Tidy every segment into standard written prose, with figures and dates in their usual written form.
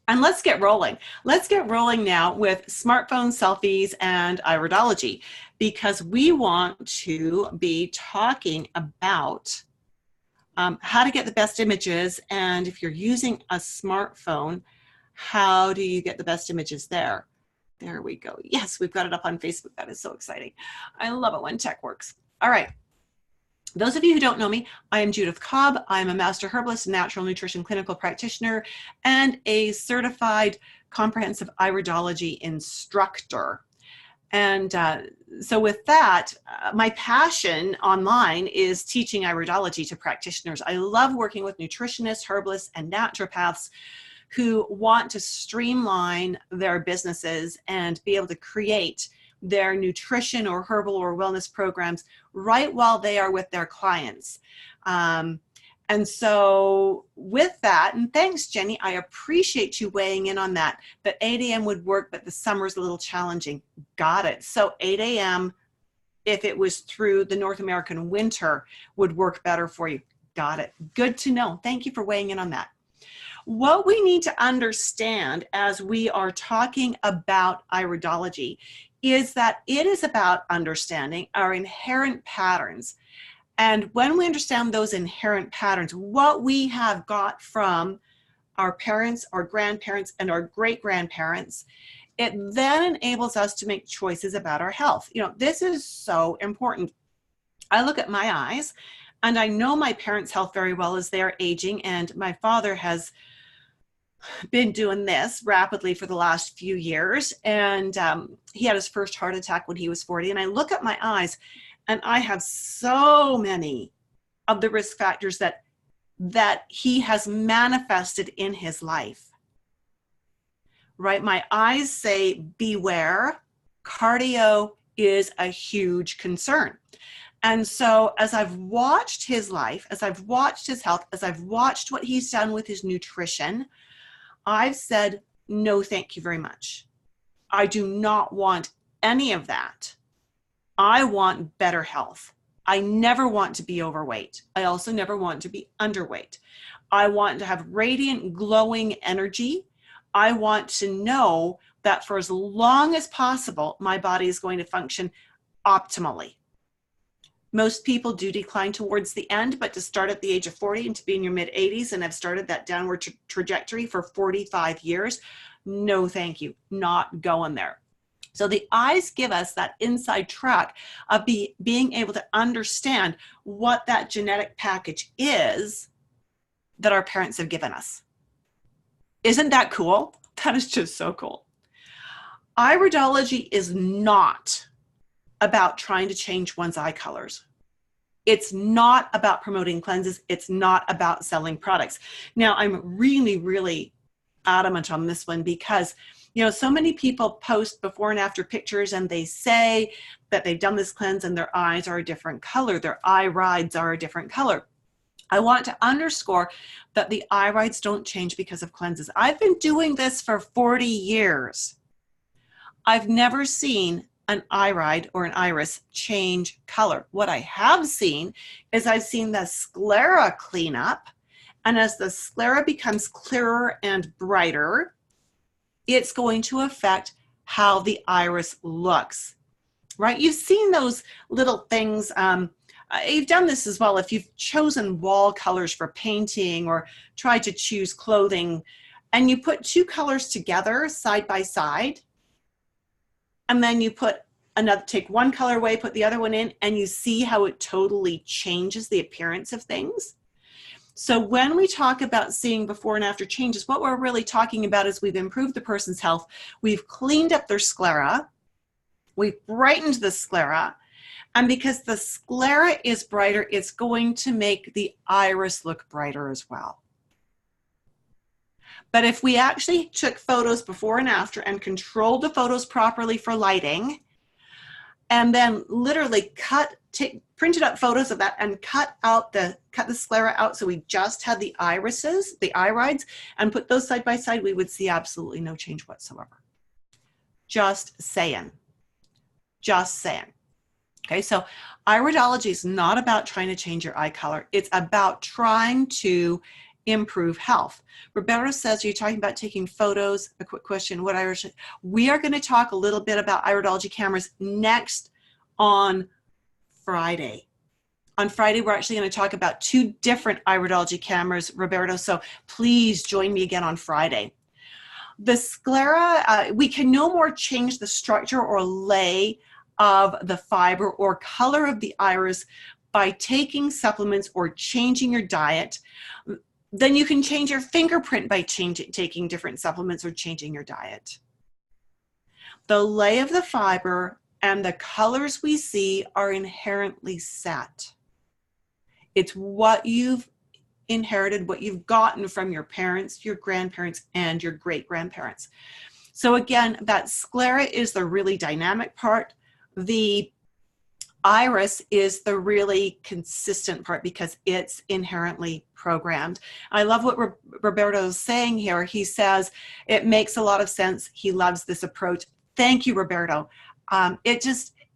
And let's get rolling. Let's get rolling now with smartphone selfies and iridology, because we want to be talking about how to get the best images. And if you're using a smartphone, how do you get the best images there? There we go. Yes, we've got it up on Facebook. That is so exciting. I love it when tech works. All right. Those of you who don't know me, I am Judith Cobb. I'm a master herbalist, natural nutrition clinical practitioner, and a certified comprehensive iridology instructor. And so with that, my passion online is teaching iridology to practitioners. I love working with nutritionists, herbalists, and naturopaths who want to streamline their businesses and be able to create their nutrition or herbal or wellness programs right while they are with their clients. And so with that, and thanks, Jenny, I appreciate you weighing in on that 8 a.m. would work, but the summer's a little challenging. Got it. So 8 a.m., if it was through the North American winter, would work better for you. Got it. Good to know. Thank you for weighing in on that. What we need to understand as we are talking about iridology is that it is about understanding our inherent patterns. And when we understand those inherent patterns, what we have got from our parents, our grandparents, and our great-grandparents, it then enables us to make choices about our health. You know, this is so important. I look at my eyes, and I know my parents' health very well as they're aging, and my father has been doing this rapidly for the last few years. And he had his first heart attack when he was 40. And I look at my eyes and I have so many of the risk factors that he has manifested in his life, right? My eyes say, beware. Cardio is a huge concern. And so as I've watched his life, as I've watched his health, as I've watched what he's done with his nutrition, I've said, no, thank you very much. I do not want any of that. I want better health. I never want to be overweight. I also never want to be underweight. I want to have radiant, glowing energy. I want to know that for as long as possible, my body is going to function optimally. Most people do decline towards the end, but to start at the age of 40 and to be in your mid 80s and have started that downward trajectory for 45 years, no thank you, not going there. So the eyes give us that inside track of being able to understand what that genetic package is that our parents have given us. Isn't that cool? That is just so cool. Iridology is not about trying to change one's eye colors. It's not about promoting cleanses. It's not about selling products. Now, I'm really, really adamant on this one because, you know, so many people post before and after pictures and they say that they've done this cleanse and their eyes are a different color. Their irides are a different color. I want to underscore that the irides don't change because of cleanses. I've been doing this for 40 years. I've never seen an irid or an iris change color. What I have seen is I've seen the sclera clean up, and as the sclera becomes clearer and brighter, it's going to affect how the iris looks, right? You've seen those little things. You've done this as well. If you've chosen wall colors for painting or tried to choose clothing, and you put two colors together side by side, and then you put take one color away, put the other one in, and you see how it totally changes the appearance of things. So when we talk about seeing before and after changes, what we're really talking about is we've improved the person's health. We've cleaned up their sclera. We've brightened the sclera. And because the sclera is brighter, it's going to make the iris look brighter as well. But if we actually took photos before and after and controlled the photos properly for lighting, and then literally printed out photos of that and cut the sclera out so we just had the irises, the irides, and put those side by side, we would see absolutely no change whatsoever. Just saying. Just saying. Okay, so iridology is not about trying to change your eye color. It's about trying to improve health. Roberto says, you're talking about taking photos. A quick question, what iris? We are going to talk a little bit about iridology cameras next on Friday. On Friday, we're actually going to talk about 2 different iridology cameras, Roberto, so please join me again on Friday. The sclera, we can no more change the structure or lay of the fiber or color of the iris by taking supplements or changing your diet. Then you can change your fingerprint by taking different supplements or changing your diet. The lay of the fiber and the colors we see are inherently set. It's what you've inherited, what you've gotten from your parents, your grandparents, and your great-grandparents. So again, that sclera is the really dynamic part. The iris is the really consistent part because it's inherently programmed. I love what Roberto is saying here. He says, it makes a lot of sense. He loves this approach. Thank you, Roberto.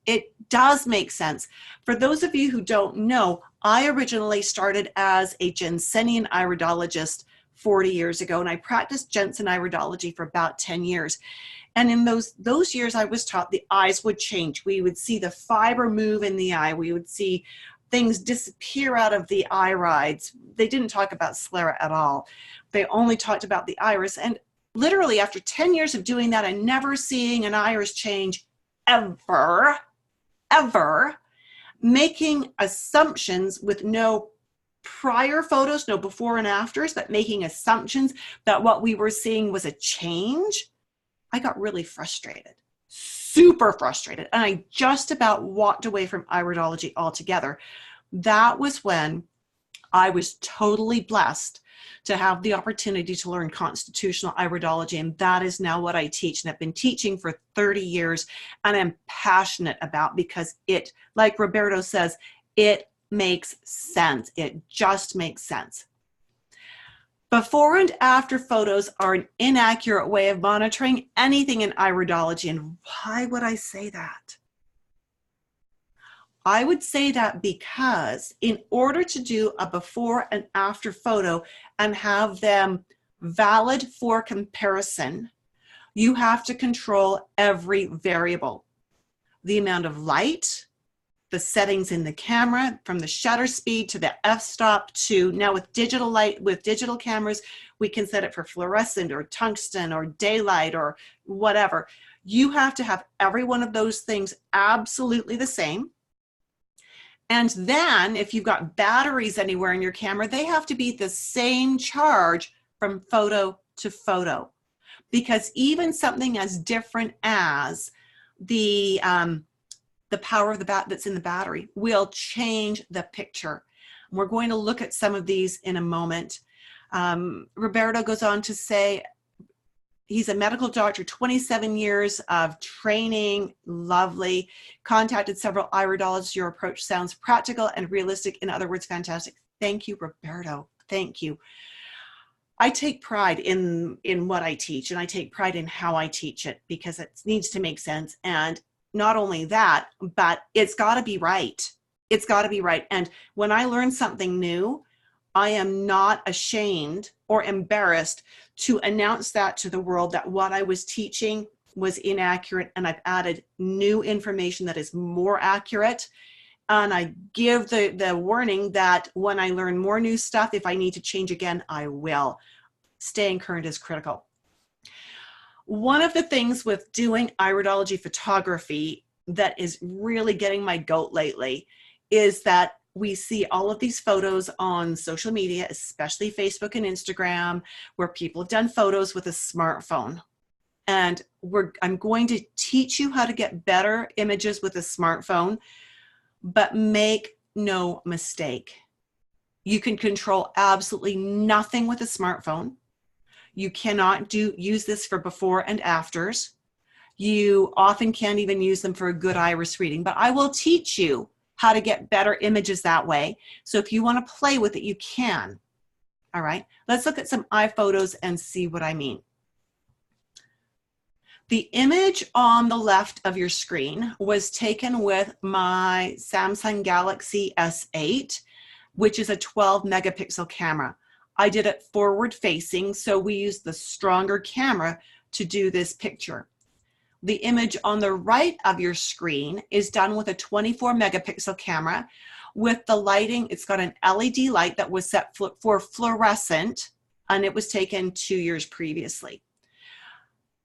It does make sense. For those of you who don't know, I originally started as a Jensenian iridologist 40 years ago, and I practiced Jensen iridology for about 10 years. And in those years, I was taught the eyes would change. We would see the fiber move in the eye. We would see things disappear out of the irides. They didn't talk about sclera at all. They only talked about the iris. And literally after 10 years of doing that and never seeing an iris change ever, making assumptions with no prior photos, no before and afters, but making assumptions that what we were seeing was a change, I got really frustrated, super frustrated. And I just about walked away from iridology altogether. That was when I was totally blessed to have the opportunity to learn constitutional iridology. And that is now what I teach. And I've been teaching for 30 years and I'm passionate about because it, like Roberto says, it makes sense. It just makes sense. Before and after photos are an inaccurate way of monitoring anything in iridology. And why would I say that? I would say that because in order to do a before and after photo and have them valid for comparison, you have to control every variable. The amount of light, the settings in the camera, from the shutter speed to the f-stop to now with digital light, with digital cameras, we can set it for fluorescent or tungsten or daylight or whatever. You have to have every one of those things absolutely the same. And then if you've got batteries anywhere in your camera, they have to be the same charge from photo to photo. Because even something as different as the power of the that's in the battery will change the picture. We're going to look at some of these in a moment. Roberto goes on to say, he's a medical doctor, 27 years of training, lovely. Contacted several iridologists. Your approach sounds practical and realistic. In other words, fantastic. Thank you, Roberto. Thank you. I take pride in what I teach, and I take pride in how I teach it because it needs to make sense. And not only that, but it's got to be right. It's got to be right. And when I learn something new, I am not ashamed or embarrassed to announce that to the world that what I was teaching was inaccurate and I've added new information that is more accurate. And I give the warning that when I learn more new stuff, if I need to change again, I will. Staying current is critical. One of the things with doing iridology photography that is really getting my goat lately is that we see all of these photos on social media, especially Facebook and Instagram, where people have done photos with a smartphone. And I'm going to teach you how to get better images with a smartphone, but make no mistake. You can control absolutely nothing with a smartphone. You cannot use this for before and afters. You often can't even use them for a good iris reading, but I will teach you how to get better images that way. So if you want to play with it, you can. All right, let's look at some iPhotos and see what I mean. The image on the left of your screen was taken with my Samsung Galaxy S8, which is a 12 megapixel camera. I did it forward facing, so we used the stronger camera to do this picture. The image on the right of your screen is done with a 24 megapixel camera. With the lighting, it's got an LED light that was set for fluorescent, and it was taken 2 years previously.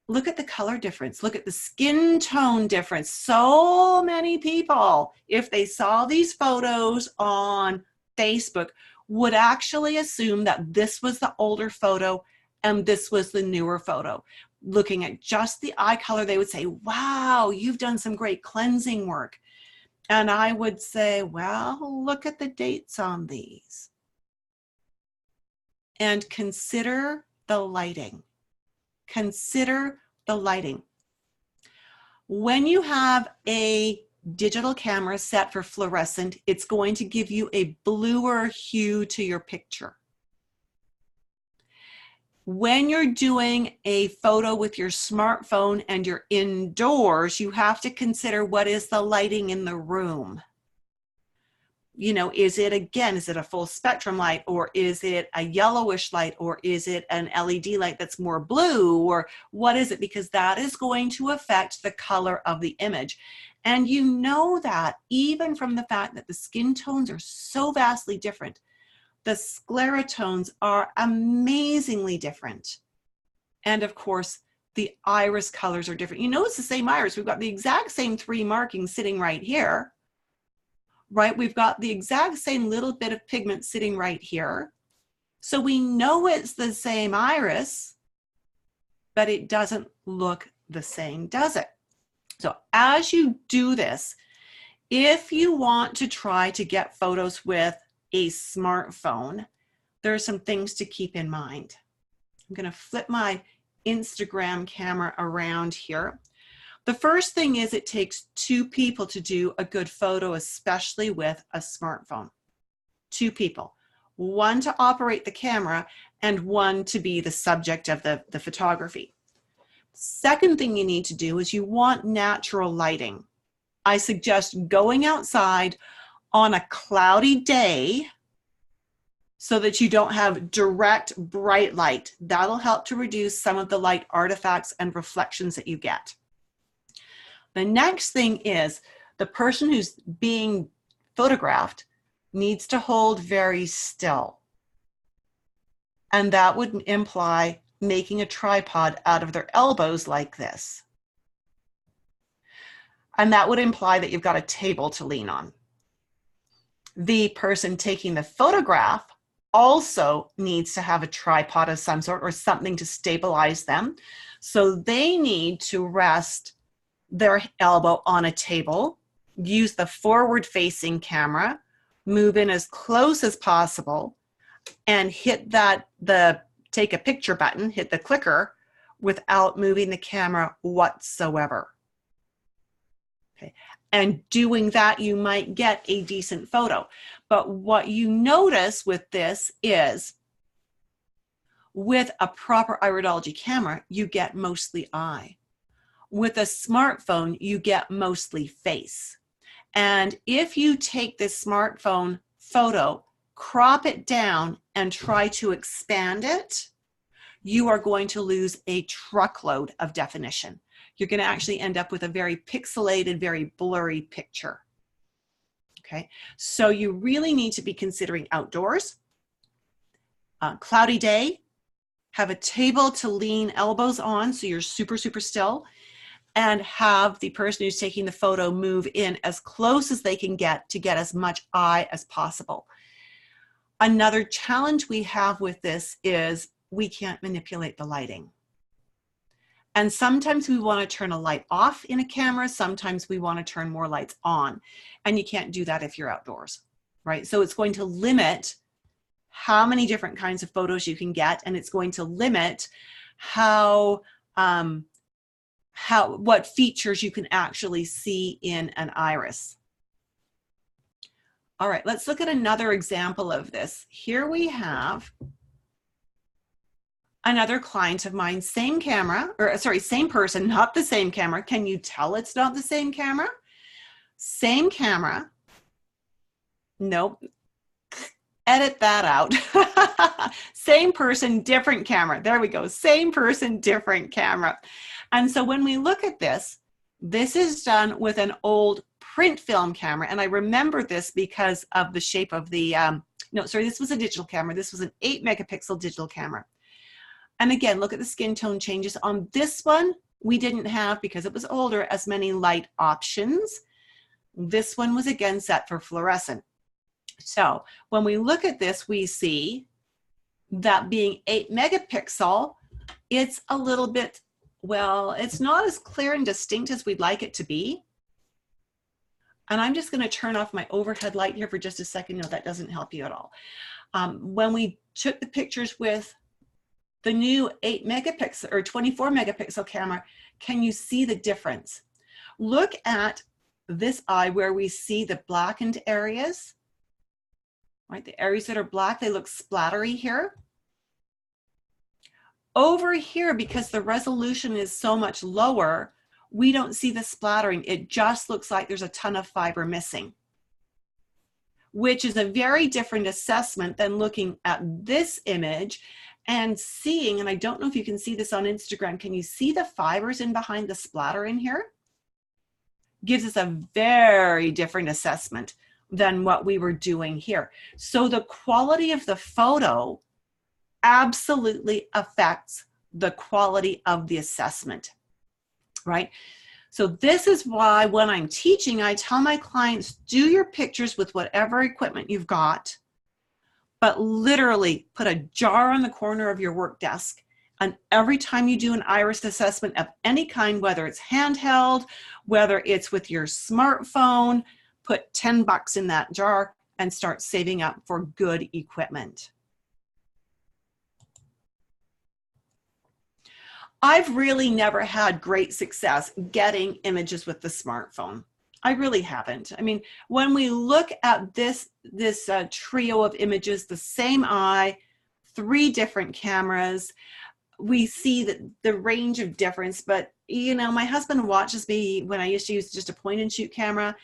Look at the color difference. Look at the skin tone difference. So many people, if they saw these photos on Facebook, would actually assume that this was the older photo and this was the newer photo. Looking at just the eye color, they would say, wow, you've done some great cleansing work. And I would say, well, look at the dates on these. And consider the lighting. Consider the lighting. When you have a digital camera set for fluorescent, it's going to give you a bluer hue to your picture. When you're doing a photo with your smartphone and you're indoors, you have to consider what is the lighting in the room. You know, is it a full spectrum light, or is it a yellowish light, or is it an LED light that's more blue, or what is it? Because that is going to affect the color of the image. And you know that even from the fact that the skin tones are so vastly different. The sclerotones are amazingly different. And of course, the iris colors are different. You know, it's the same iris. We've got the exact same 3 markings sitting right here, right? We've got the exact same little bit of pigment sitting right here. So we know it's the same iris, but it doesn't look the same, does it? So as you do this, if you want to try to get photos with a smartphone, there are some things to keep in mind. I'm going to flip my Instagram camera around here. The first thing is it takes 2 people to do a good photo, especially with a smartphone. 2 people. 1 to operate the camera and 1 to be the subject of the photography. Second thing you need to do is you want natural lighting. I suggest going outside on a cloudy day so that you don't have direct bright light. That'll help to reduce some of the light artifacts and reflections that you get. The next thing is the person who's being photographed needs to hold very still. And that would imply making a tripod out of their elbows like this. And that would imply that you've got a table to lean on. The person taking the photograph also needs to have a tripod of some sort or something to stabilize them. So they need to rest their elbow on a table, use the forward-facing camera, move in as close as possible, and hit the take a picture button, hit the clicker without moving the camera whatsoever. Okay. And doing that, you might get a decent photo. But what you notice with this is with a proper iridology camera, you get mostly eye. With a smartphone, you get mostly face. And if you take this smartphone photo, crop it down and try to expand it, you are going to lose a truckload of definition. You're going to actually end up with a very pixelated, very blurry picture. Okay, so you really need to be considering outdoors, cloudy day, have a table to lean elbows on so you're super, super still, and have the person who's taking the photo move in as close as they can get to get as much eye as possible. Another challenge we have with this is we can't manipulate the lighting. And sometimes we want to turn a light off in a camera. Sometimes we want to turn more lights on. And you can't do that if you're outdoors, right? So it's going to limit how many different kinds of photos you can get. And it's going to limit what features you can actually see in an iris. All right, let's look at another example of this. Here we have another client of mine, same camera, or sorry, same person, not the same camera. Can you tell it's not the same camera? Same camera. Nope. edit that out. Same person, different camera. There we go. Same person, different camera. And so when we look at this, this is done with an old print film camera. And I remember this because of the shape of the, no, sorry, this was a digital camera. This was an 8 megapixel digital camera. And again, look at the skin tone changes. On this one, we didn't have, because it was older, as many light options. This one was again set for fluorescent. So when we look at this, we see that being 8 megapixel, it's a little bit, well, it's not as clear and distinct as we'd like it to be. And I'm just going to turn off my overhead light here for just a second. No, that doesn't help you at all. When we took the pictures with the new 8 megapixel or 24 megapixel camera, can you see the difference? Look at this eye where we see the blackened areas, right? The areas that are black, they look splattery here. Over here, because the resolution is so much lower, we don't see the splattering. It just looks like there's a ton of fiber missing, which is a very different assessment than looking at this image and seeing, and I don't know if you can see this on Instagram, can you see the fibers in behind the splatter in here? Gives us a very different assessment than what we were doing here. So the quality of the photo absolutely affects the quality of the assessment, right? So this is why when I'm teaching, I tell my clients, do your pictures with whatever equipment you've got, but literally put a jar on the corner of your work desk. And every time you do an iris assessment of any kind, whether it's handheld, whether it's with your smartphone, put 10 bucks in that jar and start saving up for good equipment. I've really never had great success getting images with the smartphone. I really haven't. I mean, when we look at this trio of images, the same eye, 3 different cameras, we see that the range of difference. But, you know, my husband watches me when I used to use just a point and shoot camera,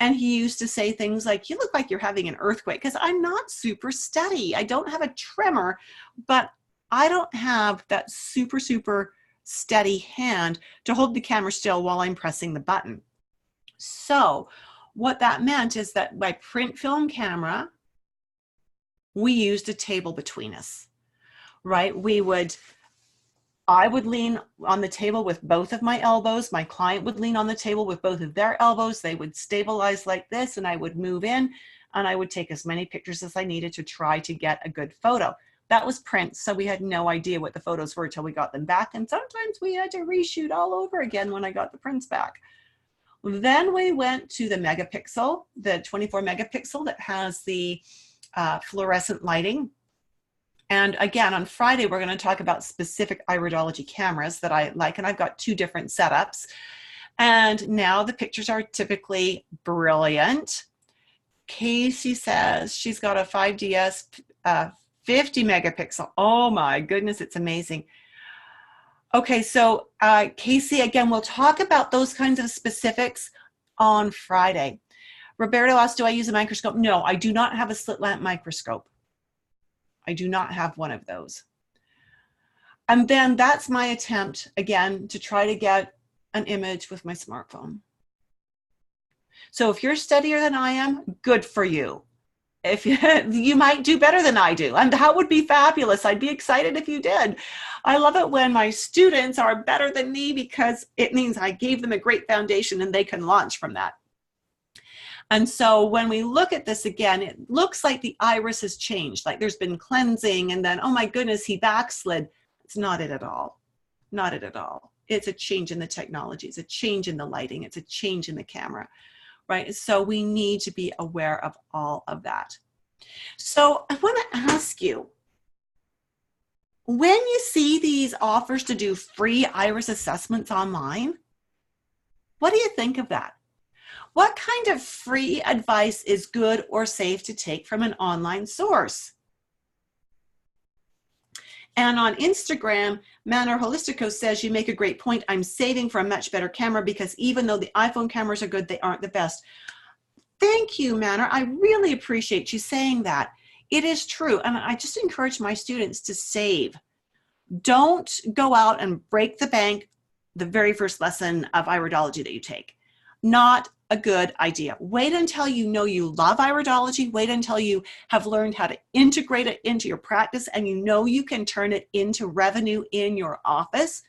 and he used to say things like, you look like you're having an earthquake, because I'm not super steady. I don't have a tremor, but I don't have that super steady hand to hold the camera still while I'm pressing the button. So what that meant is that my print film camera, we used a table between us, right? I would lean on the table with both of my elbows. My client would lean on the table with both of their elbows. They would stabilize like this, and I would move in, and I would take as many pictures as I needed to try to get a good photo. That was print, so we had no idea what the photos were until we got them back, and sometimes we had to reshoot all over again when I got the prints back. Then we went to the megapixel, the 24 megapixel that has the fluorescent lighting. And again, on Friday, we're going to talk about specific iridology cameras that I like, and I've got 2 different setups. And now the pictures are typically brilliant. Casey says she's got a 5DS 50 megapixel. Oh my goodness, it's amazing. Okay, so Casey, again, we'll talk about those kinds of specifics on Friday. Roberto asked, do I use a microscope? No, I do not have a slit lamp microscope. I do not have one of those. And then that's my attempt, again, to try to get an image with my smartphone. So if you're steadier than I am, good for you. If you might do better than I do, and that would be fabulous. I'd be excited if you did. I love it when my students are better than me, because it means I gave them a great foundation and they can launch from that. And so when we look at this again, it looks like the iris has changed, like there's been cleansing, and then, oh my goodness, he backslid. It's not it at all. Not it at all. It's a change in the technology. It's a change in the lighting. It's a change in the camera. Right? So we need to be aware of all of that. So I want to ask you, when you see these offers to do free iris assessments online, what do you think of that? What kind of free advice is good or safe to take from an online source? And on Instagram, Manor Holistico says, you make a great point. I'm saving for a much better camera because even though the iPhone cameras are good, they aren't the best. Thank you, Manor. I really appreciate you saying that. It is true. And I just encourage my students to save. Don't go out and break the bank the very first lesson of iridology that you take. Not a good idea. Wait until you know you love iridology. Wait until you have learned how to integrate it into your practice and you know you can turn it into revenue in your office.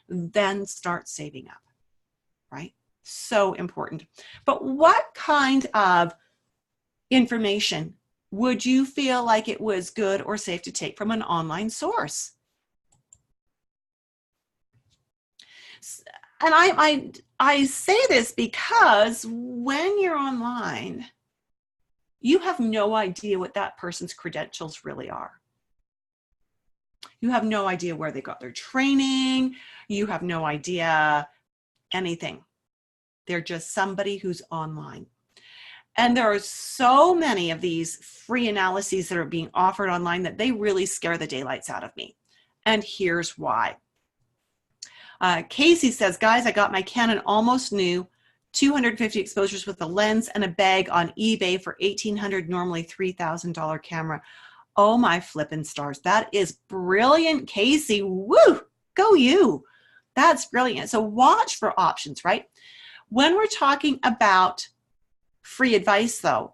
Then start saving up, right? So important. But what kind of information would you feel like it was good or safe to take from an online source? And I say this because when you're online, you have no idea what that person's credentials really are. You have no idea where they got their training. You have no idea anything. They're just somebody who's online. And there are so many of these free analyses that are being offered online that they really scare the daylights out of me. And here's why. Casey says, guys, I got my Canon almost new 250 exposures with a lens and a bag on eBay for $1,800, normally $3,000 camera. Oh my flippin' stars. That is brilliant, Casey. Woo, go you. That's brilliant. So watch for options, right? When we're talking about free advice though,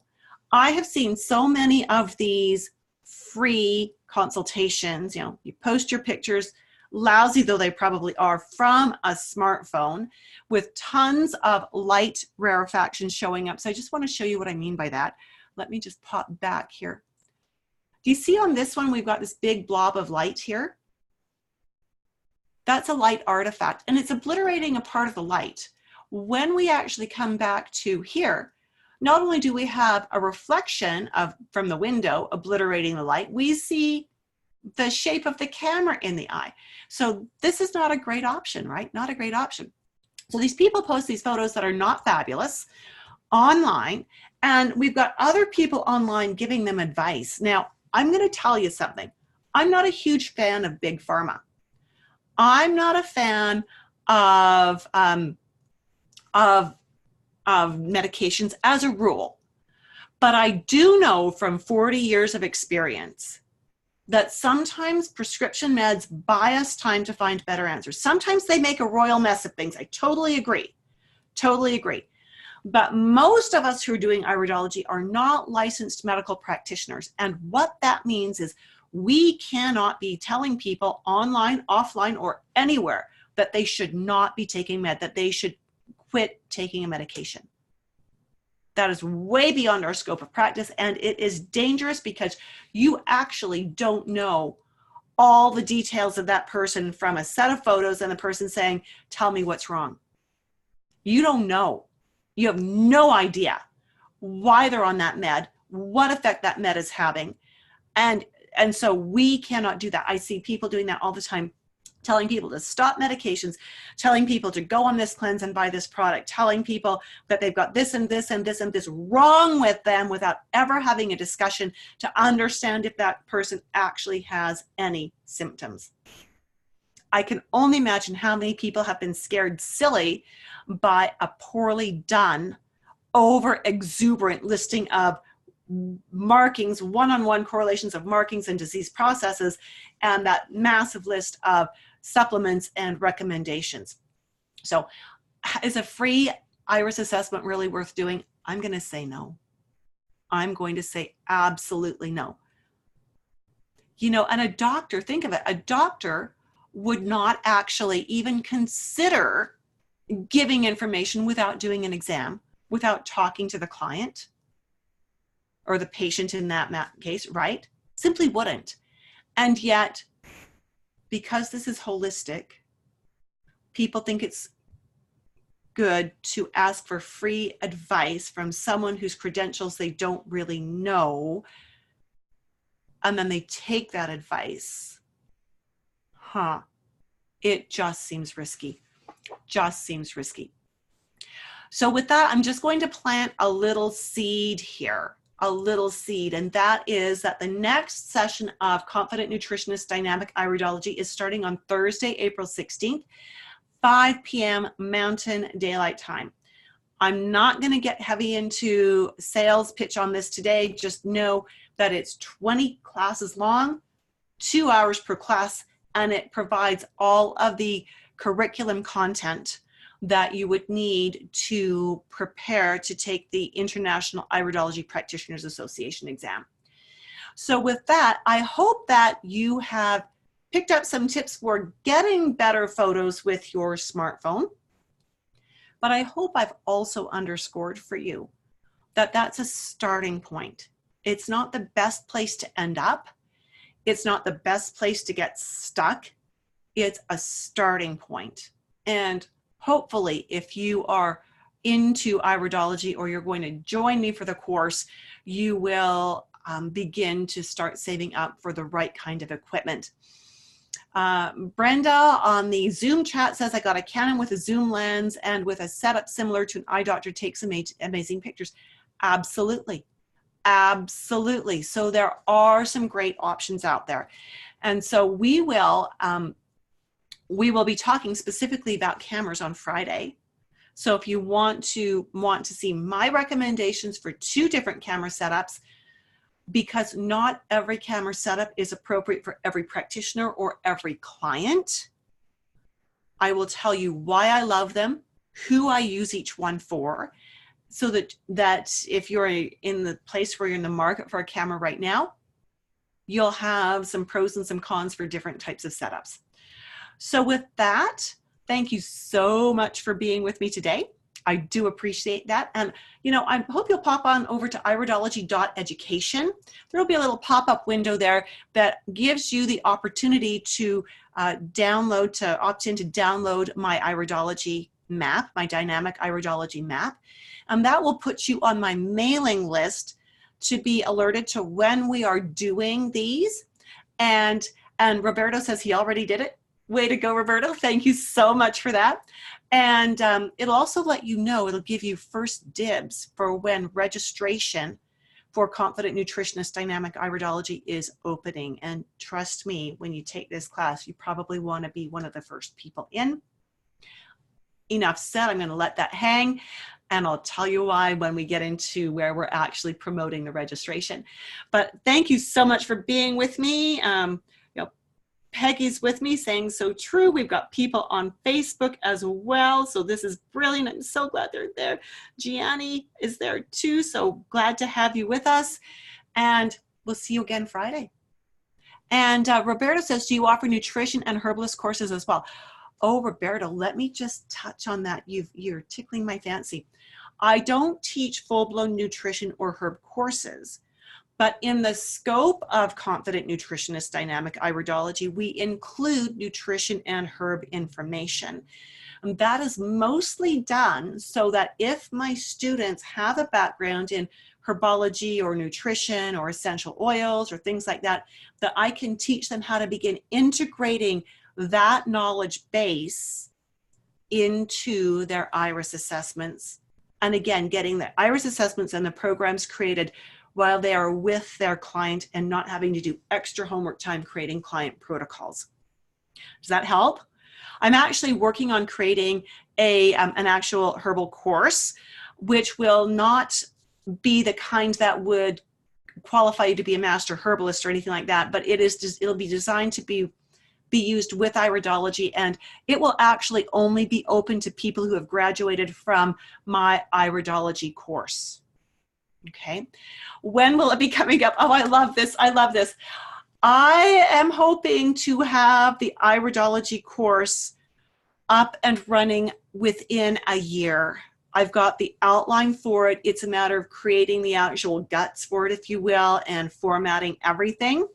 I have seen so many of these free consultations, you know, you post your pictures, lousy though they probably are, from a smartphone with tons of light rarefactions showing up. So I just want to show you what I mean by that. Let me just pop back here. Do you see on this one, we've got this big blob of light here? That's a light artifact and it's obliterating a part of the light. When we actually come back to here, not only do we have a reflection from the window obliterating the light, we see the shape of the camera in the eye. So this is not a great option, right? Not a great option. So these people post these photos that are not fabulous online, and we've got other people online giving them advice. Now, I'm going to tell you something. I'm not a huge fan of big pharma. I'm not a fan of medications as a rule, but I do know from 40 years of experience that sometimes prescription meds buy us time to find better answers. Sometimes they make a royal mess of things. I totally agree. Totally agree. But most of us who are doing iridology are not licensed medical practitioners. And what that means is we cannot be telling people online, offline, or anywhere that they should not be taking that they should quit taking a medication. That is way beyond our scope of practice, and it is dangerous because you actually don't know all the details of that person from a set of photos and the person saying, tell me what's wrong. You don't know. You have no idea why they're on that med, what effect that med is having. And so we cannot do that. I see people doing that all the time, telling people to stop medications, telling people to go on this cleanse and buy this product, telling people that they've got this and this and this and this wrong with them without ever having a discussion to understand if that person actually has any symptoms. I can only imagine how many people have been scared silly by a poorly done, over exuberant listing of markings, one-on-one correlations of markings and disease processes, and that massive list of supplements and recommendations. So is a free iris assessment really worth doing? I'm going to say no. I'm going to say absolutely no. You know, and a doctor, think of it, a doctor would not actually even consider giving information without doing an exam, without talking to the client or the patient in that case, right? Simply wouldn't. And yet, because this is holistic, people think it's good to ask for free advice from someone whose credentials they don't really know, and then they take that advice. It just seems risky. Just seems risky. So with that, I'm just going to plant a little seed here. A little seed, and that is that the next session of Confident Nutritionist Dynamic Iridology is starting on Thursday, April 16th, 5 p.m. Mountain Daylight Time. I'm not going to get heavy into sales pitch on this today. Just know that it's 20 classes long, 2 hours per class, and it provides all of the curriculum content that you would need to prepare to take the International Iridology Practitioners Association exam. So with that, I hope that you have picked up some tips for getting better photos with your smartphone. But I hope I've also underscored for you that that's a starting point. It's not the best place to end up. It's not the best place to get stuck. It's a starting point. And hopefully, if you are into iridology or you're going to join me for the course, you will begin to start saving up for the right kind of equipment. Brenda on the Zoom chat says, I got a Canon with a zoom lens and with a setup similar to an eye doctor takes amazing pictures. Absolutely. Absolutely. So there are some great options out there. And so we will be talking specifically about cameras on Friday. So if you want to see my recommendations for 2 different camera setups, because not every camera setup is appropriate for every practitioner or every client, I will tell you why I love them, who I use each one for, so that if you're in the place where you're in the market for a camera right now, you'll have some pros and some cons for different types of setups. So with that, thank you so much for being with me today. I do appreciate that. And, you know, I hope you'll pop on over to iridology.education. There'll be a little pop-up window there that gives you the opportunity to opt in to download my iridology map, my dynamic iridology map. And that will put you on my mailing list to be alerted to when we are doing these. And Roberto says he already did it. Way to go, Roberto. Thank you so much for that. And it'll also let you know, it'll give you first dibs for when registration for Confident Nutritionist Dynamic Iridology is opening. And trust me, when you take this class, you probably want to be one of the first people in. Enough said, I'm going to let that hang. And I'll tell you why when we get into where we're actually promoting the registration. But thank you so much for being with me. Peggy's with me saying so true. We've got people on Facebook as well. So this is brilliant. I'm so glad they're there. Gianni is there too. So glad to have you with us. And we'll see you again Friday. And Roberto says, do you offer nutrition and herbalist courses as well? Oh, Roberto, let me just touch on that. You're tickling my fancy. I don't teach full-blown nutrition or herb courses. But in the scope of Confident Nutritionist Dynamic Iridology, we include nutrition and herb information. And that is mostly done so that if my students have a background in herbology or nutrition or essential oils or things like that, that I can teach them how to begin integrating that knowledge base into their IRIS assessments. And again, getting the IRIS assessments and the programs created while they are with their client and not having to do extra homework time creating client protocols. Does that help? I'm actually working on creating an actual herbal course, which will not be the kind that would qualify you to be a master herbalist or anything like that, but it'll be designed to be used with iridology, and it will actually only be open to people who have graduated from my iridology course. Okay, when will it be coming up? Oh, I love this. I love this. I am hoping to have the iridology course up and running within a year. I've got the outline for it. It's a matter of creating the actual guts for it, if you will, and formatting everything.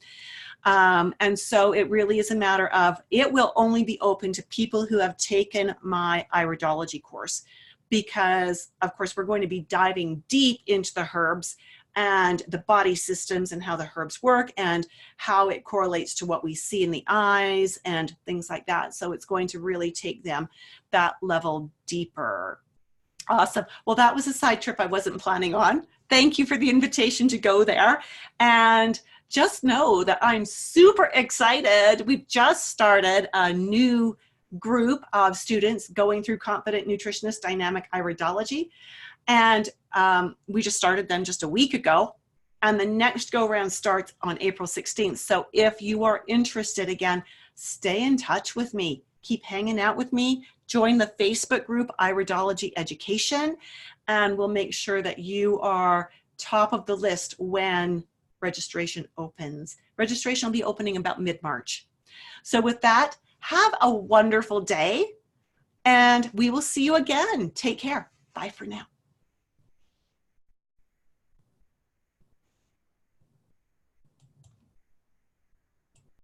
And so it really is a matter of, it will only be open to people who have taken my iridology course, because of course we're going to be diving deep into the herbs and the body systems and how the herbs work and how it correlates to what we see in the eyes and things like that. So it's going to really take them that level deeper. Awesome. Well, that was a side trip I wasn't planning on. Thank you for the invitation to go there. And just know that I'm super excited. We've just started a new group of students going through Confident Nutritionist Dynamic Iridology. And we just started them just a week ago. And the next go round starts on April 16th. So if you are interested, again, stay in touch with me. Keep hanging out with me. Join the Facebook group, Iridology Education, and we'll make sure that you are top of the list when registration opens. Registration will be opening about mid-March. So with that, have a wonderful day, and we will see you again. Take care. Bye for now.